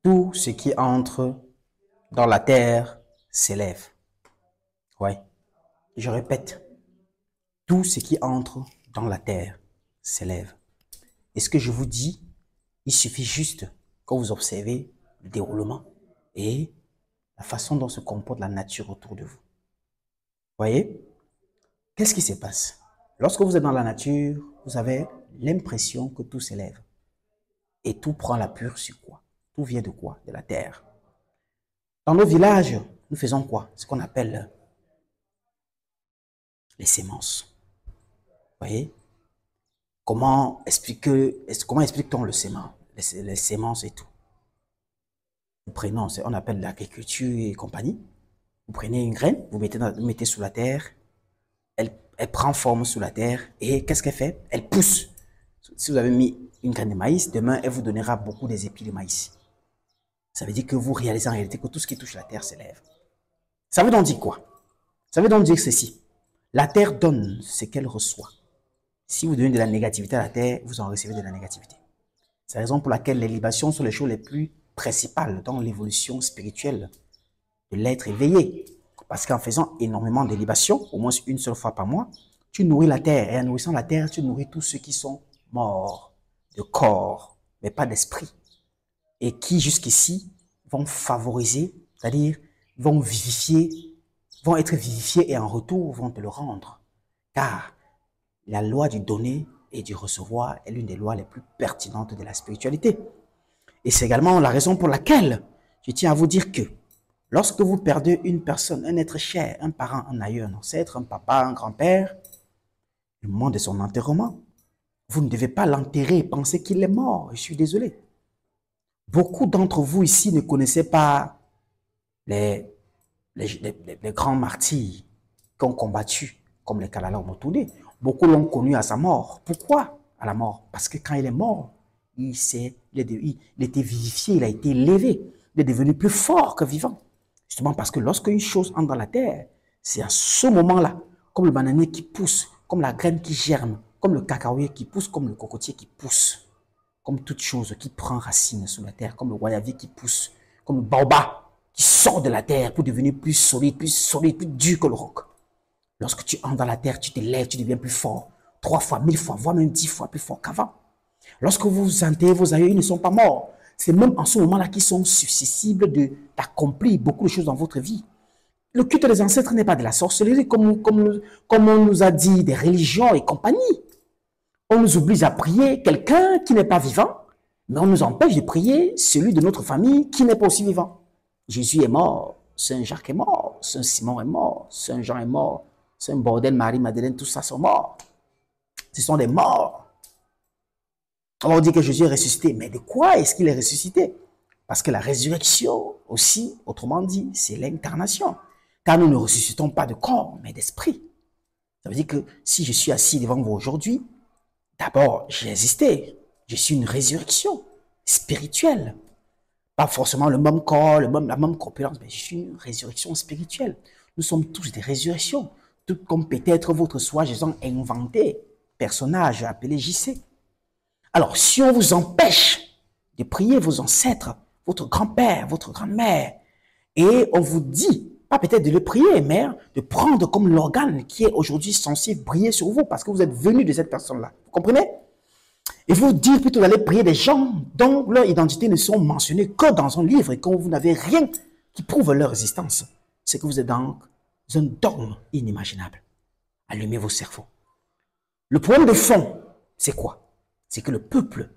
Tout ce qui entre dans la terre s'élève. Ouais, je répète, tout ce qui entre dans la terre s'élève. Et ce que je vous dis, il suffit juste que vous observez le déroulement et la façon dont se comporte la nature autour de vous. Voyez? Qu'est-ce qui se passe? Lorsque vous êtes dans la nature, vous avez l'impression que tout s'élève. Et tout prend la pure sur quoi? Tout vient de quoi? De la terre. Dans nos villages, nous faisons quoi? Ce qu'on appelle les semences. Voyez? Comment explique-t-on le sément, les semences et tout? Nous prenons, on appelle l'agriculture et compagnie. Vous prenez une graine, vous mettez sous la terre, elle prend forme sous la terre et qu'est-ce qu'elle fait? Elle pousse. Si vous avez mis une graine de maïs, demain, elle vous donnera beaucoup des épis de maïs. Ça veut dire que vous réalisez en réalité que tout ce qui touche la terre s'élève. Ça veut donc dire quoi? Ça veut donc dire ceci. La terre donne ce qu'elle reçoit. Si vous donnez de la négativité à la terre, vous en recevez de la négativité. C'est la raison pour laquelle les libations sont les choses les plus principales dans l'évolution spirituelle de l'être éveillé. Parce qu'en faisant énormément de libations, au moins une seule fois par mois, tu nourris la terre. Et en nourrissant la terre, tu nourris tous ceux qui sont morts de corps, mais pas d'esprit. Et qui jusqu'ici vont favoriser, c'est-à-dire vont vivifier, vont être vivifiés et en retour vont te le rendre. Car la loi du donner et du recevoir est l'une des lois les plus pertinentes de la spiritualité. Et c'est également la raison pour laquelle je tiens à vous dire que lorsque vous perdez une personne, un être cher, un parent, un aïeux, un ancêtre, un papa, un grand-père, le moment de son enterrement, vous ne devez pas l'enterrer et penser qu'il est mort. Je suis désolé. Beaucoup d'entre vous ici ne connaissaient pas les grands martyrs qui ont combattu, comme les Kalala Omotoune. Beaucoup l'ont connu à sa mort. Pourquoi à la mort? Parce que quand il est mort, il était vivifié, il a été élevé. Il est devenu plus fort que vivant. Justement parce que lorsque une chose entre dans la terre, c'est à ce moment-là, comme le bananier qui pousse, comme la graine qui germe, comme le cacaoyer qui pousse, comme le cocotier qui pousse, comme toute chose qui prend racine sous la terre, comme le guayabé qui pousse, comme le baobab qui sort de la terre pour devenir plus solide, plus dur que le roc. Lorsque tu entres dans la terre, tu te lèves, tu deviens plus fort. 3 fois, 1000 fois, voire même 10 fois plus fort qu'avant. Lorsque vous enterrez vos aïeux, ils ne sont pas morts. C'est même en ce moment-là qu'ils sont susceptibles d'accomplir beaucoup de choses dans votre vie. Le culte des ancêtres n'est pas de la sorcellerie, comme on nous a dit, des religions et compagnie. On nous oblige à prier quelqu'un qui n'est pas vivant, mais on nous empêche de prier celui de notre famille qui n'est pas aussi vivant. Jésus est mort, Saint Jacques est mort, Saint Simon est mort, Saint Jean est mort, Saint Bordel, Marie, Madeleine, tout ça sont morts. Ce sont des morts. On va dire que Jésus est ressuscité. Mais de quoi est-ce qu'il est ressuscité? Parce que la résurrection aussi, autrement dit, c'est l'incarnation. Car nous ne ressuscitons pas de corps, mais d'esprit. Ça veut dire que si je suis assis devant vous aujourd'hui, d'abord, j'ai existé. Je suis une résurrection spirituelle. Pas forcément le même corps, la même corpulence, mais je suis une résurrection spirituelle. Nous sommes tous des résurrections. Tout comme peut-être votre soi-disant inventé personnage appelé JC. Alors, si on vous empêche de prier vos ancêtres, votre grand-père, votre grand-mère, et on vous dit, pas peut-être de le prier, mais de prendre comme l'organe qui est aujourd'hui censé briller sur vous, parce que vous êtes venu de cette personne-là. Vous comprenez? Et vous dire plutôt d'aller prier des gens dont leur identité ne sont mentionnées que dans un livre et quand vous n'avez rien qui prouve leur existence. C'est que vous êtes dans un dogme inimaginable. Allumez vos cerveaux. Le problème de fond, c'est quoi? C'est que le peuple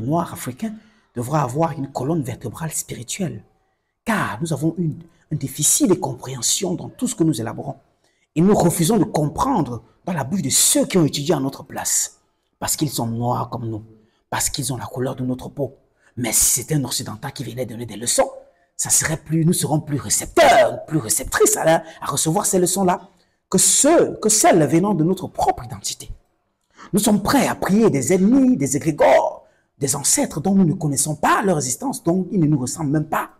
noir africain devra avoir une colonne vertébrale spirituelle. Car nous avons un déficit de compréhension dans tout ce que nous élaborons. Et nous refusons de comprendre dans la bouche de ceux qui ont étudié à notre place. Parce qu'ils sont noirs comme nous. Parce qu'ils ont la couleur de notre peau. Mais si c'était un occidental qui venait donner des leçons, nous serons plus récepteurs, plus réceptrices à recevoir ces leçons-là que celles venant de notre propre identité. Nous sommes prêts à prier des ennemis, des égrégores, des ancêtres dont nous ne connaissons pas leur existence, dont ils ne nous ressemblent même pas.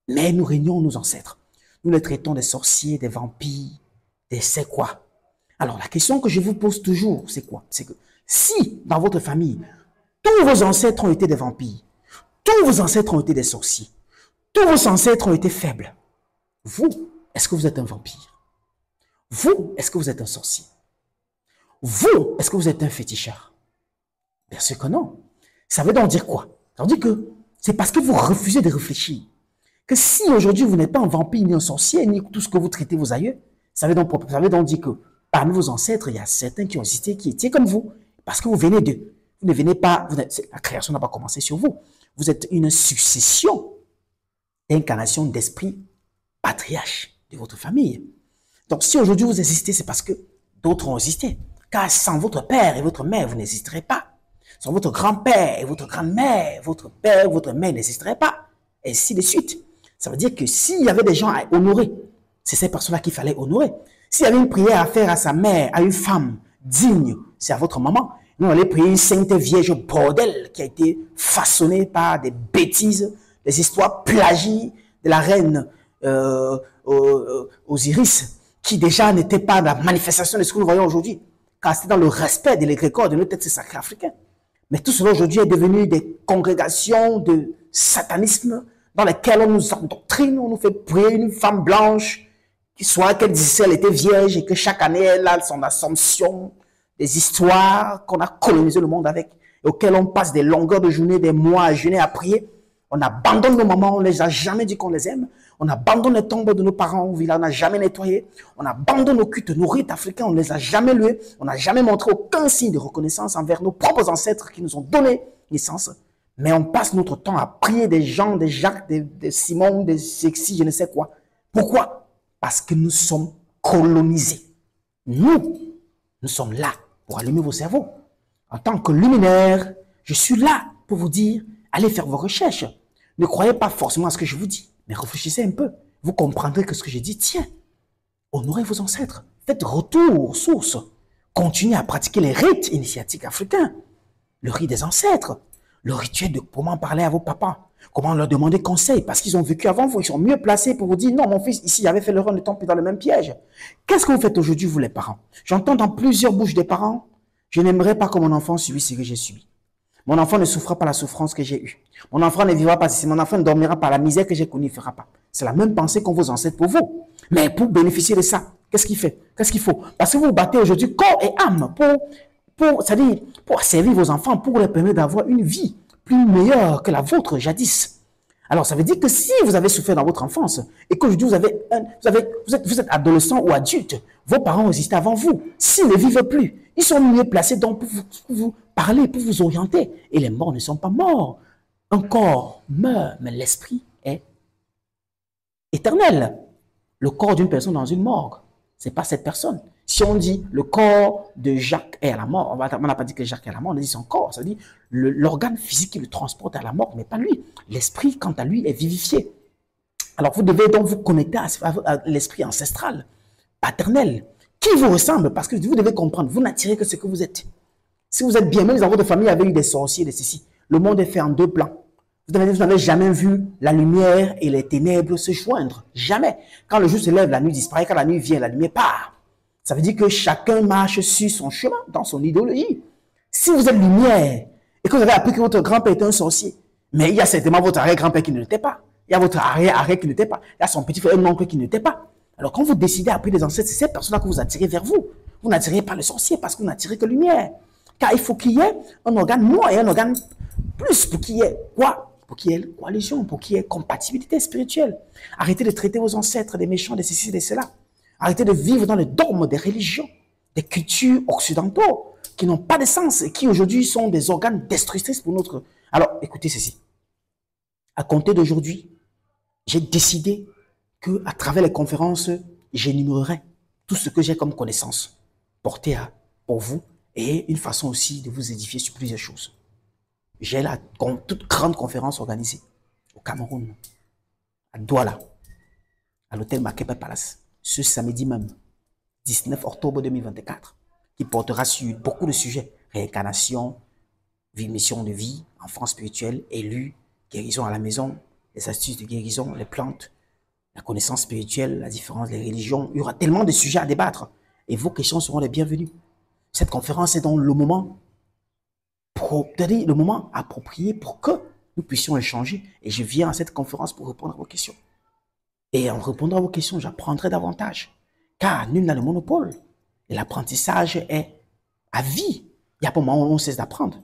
Mais nous régnons nos ancêtres. Nous les traitons des sorciers, des vampires, des c'est quoi. Alors la question que je vous pose toujours, c'est quoi? C'est que si dans votre famille, tous vos ancêtres ont été des vampires, Tous vos ancêtres ont été des sorciers. Tous vos ancêtres ont été faibles. Vous, est-ce que vous êtes un vampire? Vous, est-ce que vous êtes un sorcier? Vous, est-ce que vous êtes un féticheur? Bien sûr que non. Ça veut donc dire quoi? Ça veut dire que c'est parce que vous refusez de réfléchir. Que si aujourd'hui vous n'êtes pas un vampire, ni un sorcier, ni tout ce que vous traitez vos aïeux, ça veut donc dire que parmi vos ancêtres, il y a certains qui ont existé, qui étaient comme vous. Parce que vous venez d'eux. Vous ne venez pas, la création n'a pas commencé sur vous. Vous êtes une succession d'incarnations d'esprits patriarches de votre famille. Donc si aujourd'hui vous existez, c'est parce que d'autres ont existé. Car sans votre père et votre mère, vous n'existerez pas. Sans votre grand-père et votre grand-mère, votre père et votre mère n'existeraient pas. Et ainsi de suite. Ça veut dire que s'il y avait des gens à honorer, c'est ces personnes-là qu'il fallait honorer. S'il y avait une prière à faire à sa mère, à une femme digne, c'est à votre maman. Nous, on allait prier une sainte vierge bordel qui a été façonnée par des bêtises, des histoires plagiées de la reine Osiris, qui déjà n'était pas la manifestation de ce que nous voyons aujourd'hui, car c'était dans le respect de l'égrégore de nos textes sacrés africains. Mais tout cela aujourd'hui est devenu des congrégations de satanisme dans lesquelles on nous endoctrine, on nous fait prier une femme blanche, qui soit qu'elle disait qu'elle était vierge et que chaque année elle a son assomption, des histoires qu'on a colonisé le monde avec, et auxquelles on passe des longueurs de journée, des mois à jeûner, à prier. On abandonne nos mamans, on ne les a jamais dit qu'on les aime. On abandonne les tombes de nos parents au village, on n'a jamais nettoyé. On abandonne nos cultes, nos rites africains, on ne les a jamais loués. On n'a jamais montré aucun signe de reconnaissance envers nos propres ancêtres qui nous ont donné naissance. Mais on passe notre temps à prier des Jean, des Jacques, des Simon, des Sexy, je ne sais quoi. Pourquoi? Parce que nous sommes colonisés. Nous sommes là pour allumer vos cerveaux. En tant que luminaire, je suis là pour vous dire, allez faire vos recherches. Ne croyez pas forcément à ce que je vous dis, mais réfléchissez un peu. Vous comprendrez que ce que je dis tient. Honorez vos ancêtres. Faites retour aux sources. Continuez à pratiquer les rites initiatiques africains. Le rite des ancêtres. Le rituel de comment parler à vos papas. Comment leur demander conseil. Parce qu'ils ont vécu avant vous. Ils sont mieux placés pour vous dire, non, mon fils, ici, il avait fait l'erreur, ne tombe plus dans le même piège. Qu'est-ce que vous faites aujourd'hui, vous les parents? J'entends dans plusieurs bouches des parents, je n'aimerais pas que mon enfant subisse ce que j'ai subi. Mon enfant ne souffrira pas la souffrance que j'ai eue. Mon enfant ne vivra pas ceci. Mon enfant ne dormira pas la misère que j'ai connue, il ne fera pas. C'est la même pensée qu'ont vos ancêtres pour vous. Mais pour bénéficier de ça, qu'est-ce qu'il fait? Qu'est-ce qu'il faut? Parce que vous vous battez aujourd'hui corps et âme c'est-à-dire pour servir vos enfants, pour leur permettre d'avoir une vie plus meilleure que la vôtre jadis. Alors, ça veut dire que si vous avez souffert dans votre enfance et qu'aujourd'hui vous êtes adolescent ou adulte, vos parents ont existé avant vous. S'ils ne vivent plus, ils sont mieux placés donc pour vous parler, pour vous orienter. Et les morts ne sont pas morts. Un corps meurt, mais l'esprit est éternel. Le corps d'une personne dans une morgue, ce n'est pas cette personne. Si on dit le corps de Jacques est à la mort, on n'a pas dit que Jacques est à la mort, on a dit son corps, ça veut dire l'organe physique qui le transporte à la mort, mais pas lui. L'esprit, quant à lui, est vivifié. Alors vous devez donc vous connecter à l'esprit ancestral, paternel, qui vous ressemble, parce que vous devez comprendre, vous n'attirez que ce que vous êtes. Si vous êtes bien, même dans votre famille avait eu des sorciers, des ceci, le monde est fait en deux plans. Vous n'avez jamais vu la lumière et les ténèbres se joindre. Jamais. Quand le jour se lève, la nuit disparaît. Quand la nuit vient, la lumière part. Ça veut dire que chacun marche sur son chemin, dans son idéologie. Si vous êtes lumière et que vous avez appris que votre grand-père était un sorcier, mais il y a certainement votre arrière-grand-père qui ne l'était pas. Il y a votre arrière-arrière qui ne l'était pas. Il y a son petit frère, un oncle qui ne l'était pas. Alors quand vous décidez d'appeler des ancêtres, c'est ces personnes-là que vous attirez vers vous. Vous n'attirez pas le sorcier parce que vous n'attirez que lumière. Car il faut qu'il y ait un organe moins et un organe plus pour qu'il y ait quoi? Pour qu'il y ait coalition, pour qu'il y ait compatibilité spirituelle. Arrêtez de traiter vos ancêtres des méchants, des ceci, des cela. Arrêtez de vivre dans le dogme des religions, des cultures occidentaux qui n'ont pas de sens et qui aujourd'hui sont des organes destructrices pour notre... Alors, écoutez ceci. À compter d'aujourd'hui, j'ai décidé qu'à travers les conférences, j'énumérerai tout ce que j'ai comme connaissance portée pour vous et une façon aussi de vous édifier sur plusieurs choses. J'ai la toute grande conférence organisée au Cameroun, à Douala, à l'hôtel Makepe Palace, ce samedi même, 19 octobre 2024, qui portera sur beaucoup de sujets. Réincarnation, mission de vie, enfance spirituelle, élu, guérison à la maison, les astuces de guérison, les plantes, la connaissance spirituelle, la différence des religions. Il y aura tellement de sujets à débattre et vos questions seront les bienvenues. Cette conférence est donc le moment approprié pour que nous puissions échanger. Et je viens à cette conférence pour répondre à vos questions. Et en répondant à vos questions, j'apprendrai davantage. Car nul n'a le monopole. Et l'apprentissage est à vie. Il n'y a pas un moment où on cesse d'apprendre.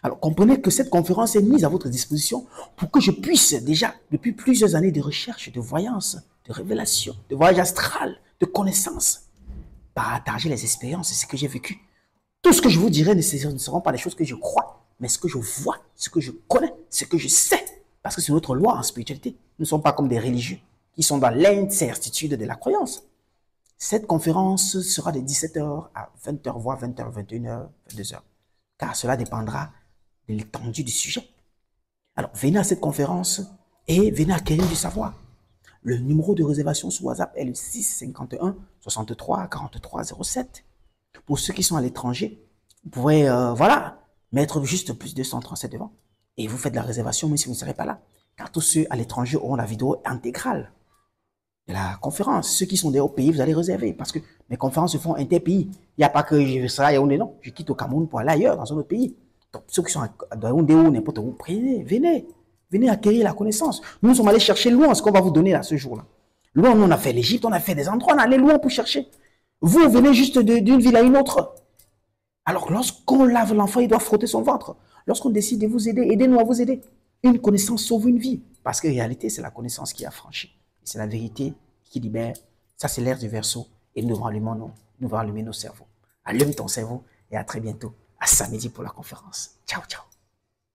Alors, comprenez que cette conférence est mise à votre disposition pour que je puisse déjà, depuis plusieurs années de recherche, de voyance, de révélation, de voyage astral, de connaissances, partager les expériences et ce que j'ai vécu. Tout ce que je vous dirai ne seront pas les choses que je crois, mais ce que je vois, ce que je connais, ce que je sais. Parce que c'est notre loi en spiritualité. Nous ne sommes pas comme des religieux qui sont dans l'incertitude de la croyance. Cette conférence sera de 17h à 20h, voire 20h, 21h, 22h. Car cela dépendra de l'étendue du sujet. Alors, venez à cette conférence et venez acquérir du savoir. Le numéro de réservation sur WhatsApp est le 651 63 43 07. Pour ceux qui sont à l'étranger, vous pouvez voilà, mettre juste plus 237 devant. Et vous faites la réservation, même si vous ne serez pas là. Car tous ceux à l'étranger auront la vidéo intégrale de la conférence. Ceux qui sont des hauts pays, vous allez réserver. Parce que mes conférences se font inter-pays. Il n'y a pas que je serai à Yaoundé, non. Je quitte au Cameroun pour aller ailleurs, dans un autre pays. Donc, ceux qui sont à Yaoundé ou n'importe où, prenez, venez. Venez acquérir la connaissance. Nous sommes allés chercher loin ce qu'on va vous donner là, ce jour-là. Loin, on a fait l'Égypte, on a fait des endroits, on est allé loin pour chercher. Vous venez juste d'une ville à une autre. Alors, lorsqu'on lave l'enfant, il doit frotter son ventre. Lorsqu'on décide de vous aider, aidez-nous à vous aider. Une connaissance sauve une vie. Parce qu'en réalité, c'est la connaissance qui a franchi. C'est la vérité qui libère. Ça, c'est l'air du Verseau. Et nous allons allumer nos cerveaux. Allume ton cerveau et à très bientôt. À samedi pour la conférence. Ciao, ciao.